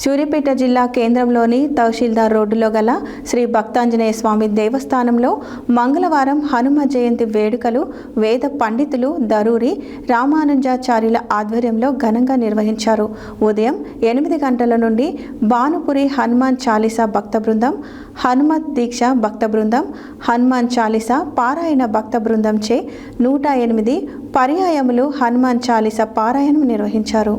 సూర్యాపేట జిల్లా కేంద్రంలోని తహసీల్దార్ రోడ్డులో గల శ్రీ భక్తాంజనేయ స్వామి దేవస్థానంలో మంగళవారం హనుమ జయంతి వేడుకలు వేద పండితులు దరూరి రామానుజాచార్యుల ఆధ్వర్యంలో ఘనంగా నిర్వహించారు. ఉదయం 8 గంటల నుండి భానుపురి హనుమాన్ చాలీసా భక్త బృందం, హనుమత్ దీక్ష భక్త బృందం, హనుమాన్ చాలీసా పారాయణ భక్త బృందం చే 108 పర్యాయములు హనుమాన్ చాలీసా పారాయణం నిర్వహించారు.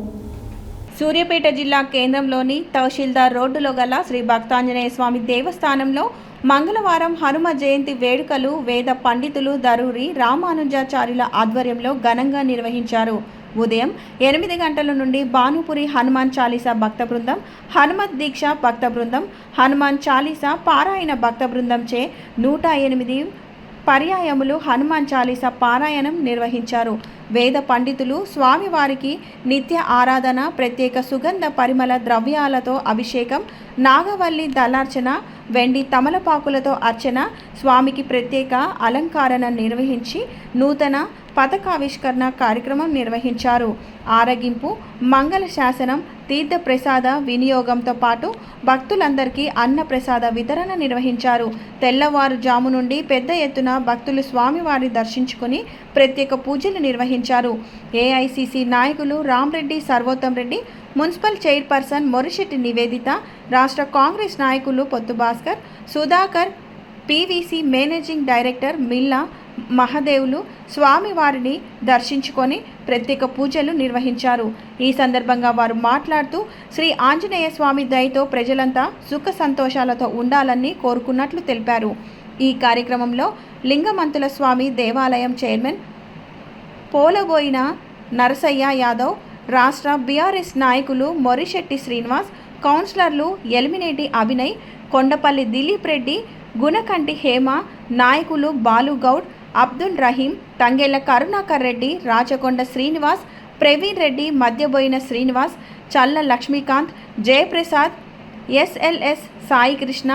సూర్యాపేట జిల్లా కేంద్రంలోని తహసీల్దార్ రోడ్డులో గల శ్రీ భక్తాంజనేయ స్వామి దేవస్థానంలో మంగళవారం హనుమ జయంతి వేడుకలు వేద పండితులు దరూరి రామానుజాచార్యుల ఆధ్వర్యంలో ఘనంగా నిర్వహించారు. ఉదయం 8 గంటల నుండి భానుపురి హనుమాన్ చాలీసా భక్త బృందం, హనుమత్ దీక్ష భక్త బృందం, హనుమాన్ చాలీసా పారాయణ భక్త బృందం చే 108 పర్యాయములు హనుమాన్ చాలీసా పారాయణం నిర్వహించారు. వేద పండితులు స్వామివారికి నిత్య ఆరాధన, ప్రత్యేక సుగంధ పరిమళ ద్రవ్యాలతో అభిషేకం, నాగవల్లి దళార్చన, వెండి తమలపాకులతో అర్చన, స్వామికి ప్రత్యేక అలంకరణ నిర్వహించి నూతన పతాకావిష్కరణ కార్యక్రమం నిర్వహించారు. ఆరగింపు, మంగళ శాసనం, తీర్థ ప్రసాద వినియోగంతో పాటు భక్తులందరికీ అన్న ప్రసాద వితరణ నిర్వహించారు. తెల్లవారుజాము నుండి పెద్ద ఎత్తున భక్తులు స్వామివారి దర్శించుకుని ప్రత్యేక పూజలు నిర్వహించారు. ఏఐసిసి నాయకులు రామ్రెడ్డి సర్వోత్తం రెడ్డి, మున్సిపల్ చైర్పర్సన్ మొరిశెట్టి నివేదిత, రాష్ట్ర కాంగ్రెస్ నాయకులు Pottu Bhaskar, Sudhakar, PVC managing director Milla Mahadevulu స్వామివారిని దర్శించుకొని ప్రత్యేక పూజలు నిర్వహించారు. ఈ సందర్భంగా వారు మాట్లాడుతూ శ్రీ ఆంజనేయ స్వామి దయతో ప్రజలంతా సుఖ సంతోషాలతో ఉండాలని కోరుకున్నట్లు తెలిపారు. ఈ కార్యక్రమంలో లింగమంతుల స్వామి దేవాలయం చైర్మన్ పోలబోయిన నరసయ్య యాదవ్, రాష్ట్ర బీఆర్ఎస్ నాయకులు మొరిశెట్టి శ్రీనివాస్, కౌన్సిలర్లు ఎలిమినేటి అభినయ్, కొండపల్లి దిలీప్ రెడ్డి, గుణకంటి హేమ, నాయకులు బాలుగౌడ్, అబ్దుల్ రహీం, తంగెళ్ల కరుణాకర్ రెడ్డి, రాచకొండ శ్రీనివాస్, ప్రవీణ్ రెడ్డి, మధ్యబోయిన శ్రీనివాస్, చల్ల లక్ష్మీకాంత్, జయప్రసాద్, ఎస్ఎల్ఎస్ సాయికృష్ణ,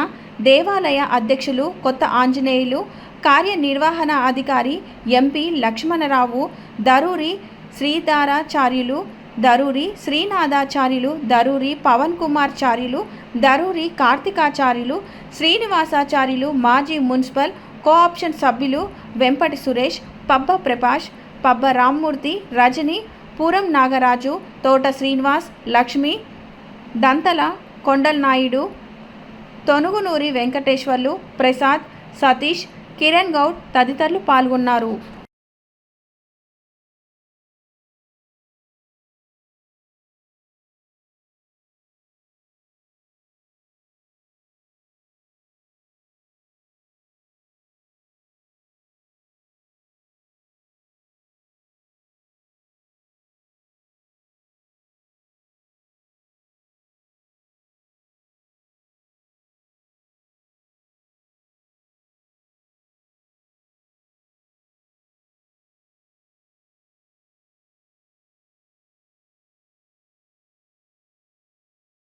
దేవాలయ అధ్యక్షులు కొత్త ఆంజనేయులు, కార్యనిర్వహణ అధికారి ఎంపీ లక్ష్మణరావు, దరూరి శ్రీధరాచార్యులు, దరూరి శ్రీనాథాచార్యులు, దరూరి పవన్ కుమార్ చార్యులు, దరూరి కార్తికాచార్యులు, శ్రీనివాసాచార్యులు, మాజీ మున్సిపల్ కోఆప్షన్ సభ్యులు వెంపటి సురేష్, పబ్బ ప్రకాష్, పబ్బ రామ్మూర్తి, రజని, పూరం నాగరాజు, తోట శ్రీనివాస్, లక్ష్మి, దంతల కొండలనాయుడు, తొనుగునూరి వెంకటేశ్వర్లు, ప్రసాద్, సతీష్, కిరణ్ గౌడ్ తదితరులు పాల్గొన్నారు.